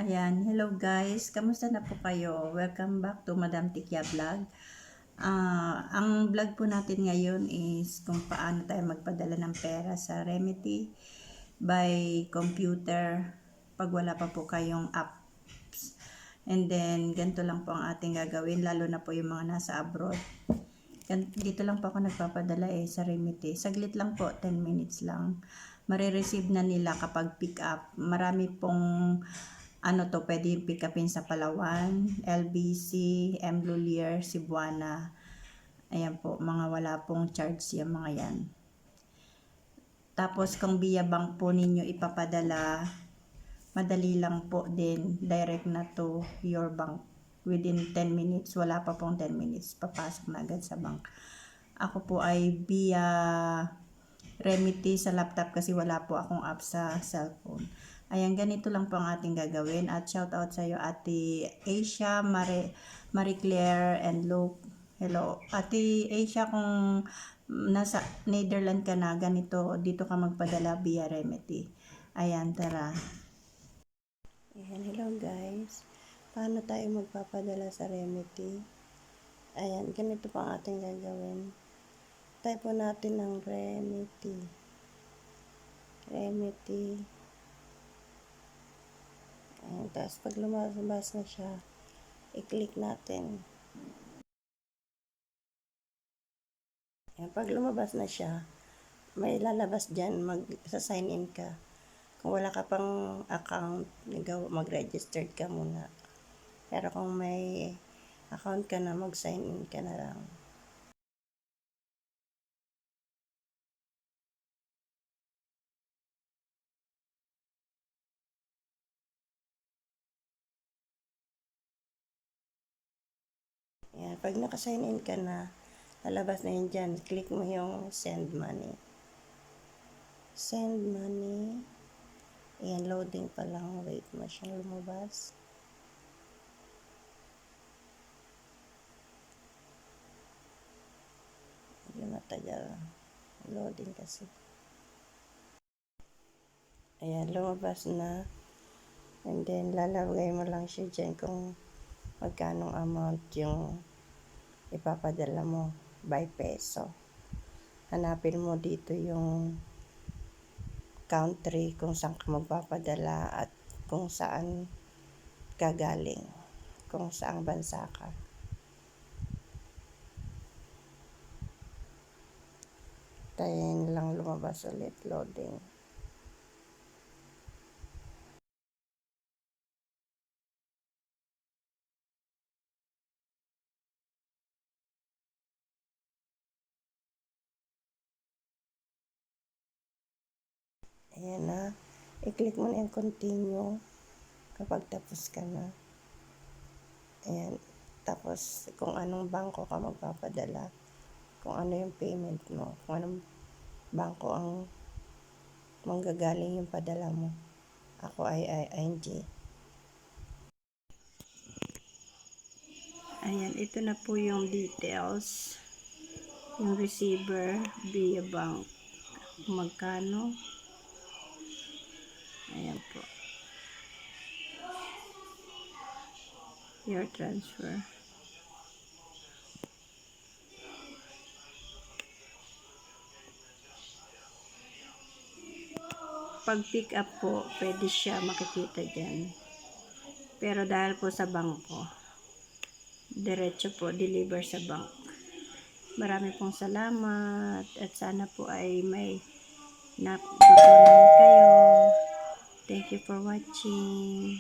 Ayan, hello guys, kamusta na po kayo? Welcome back to Madam Tikya Vlog. Ang vlog po natin ngayon is kung paano tayo magpadala ng pera sa Remitty by computer pag wala pa po kayong apps. And then, ganito lang po ang ating gagawin, lalo na po yung mga nasa abroad. Dito lang po ako nagpapadala sa Remitty. Saglit lang po, 10 minutes lang. Marireceive na nila kapag pick up. Marami pong pwede yung pick upin sa Palawan, LBC, M. Lulier, Cebuana. Ayan po, mga wala pong charge yung mga yan. Tapos kung via bank po ninyo ipapadala, madali lang po din, direct na to your bank. Within 10 minutes, wala pa pong 10 minutes, papasok na agad sa bank. Ako po ay via Remitty sa laptop kasi wala po akong app sa cellphone. Ayan, ganito lang po ang ating gagawin. At shout out sa iyo, Ate Asia, Marie Claire, and Luke. Hello. Ate Asia, kung nasa Netherlands ka na, ganito, dito ka magpadala via Remitty. Ayan, tara. Ayan, hello guys. Paano tayo magpapadala sa Remitty? Ayan, ganito pa ang ating gagawin. Type po natin ng Remitty. Ayan, tapos pag lumabas na siya, i-click natin. Ayan, pag lumabas na siya, may lalabas dyan, mag-sign in ka. Kung wala ka pang account, mag-register ka muna. Pero kung may account ka na, mag-sign in ka na lang. Ayan, pag naka-sign in ka na, lalabas na yun dyan. Click mo yung send money. Send money. Ayan, loading pa lang. Wait mo siyang lumabas. Medyo matagal. Loading kasi. Ayan, lumabas na. And then, lalagay mo lang siya dyan kung magkanong amount yung ipapadala mo by peso. Hanapin mo dito yung country kung saan ka magpapadala at kung saan ka galing, kung saang bansa ka. Tayin lang lumabas ulit, loading. Ayan na. I-click mo na yung continue kapag tapos ka na. Ayan. Tapos, kung anong bangko ka magpapadala, kung ano yung payment mo, kung anong bangko ang manggagaling yung padala mo. Ako ay ING. Ayan, ito na po yung details. Yung receiver via bank. Magkano? Ayan po. Your transfer. Pag pick up po, pwede siya makikita dyan. Pero dahil po sa bangko, diretso po deliver sa bank. Marami pong salamat at sana po ay may natutunan kayo. Thank you for watching.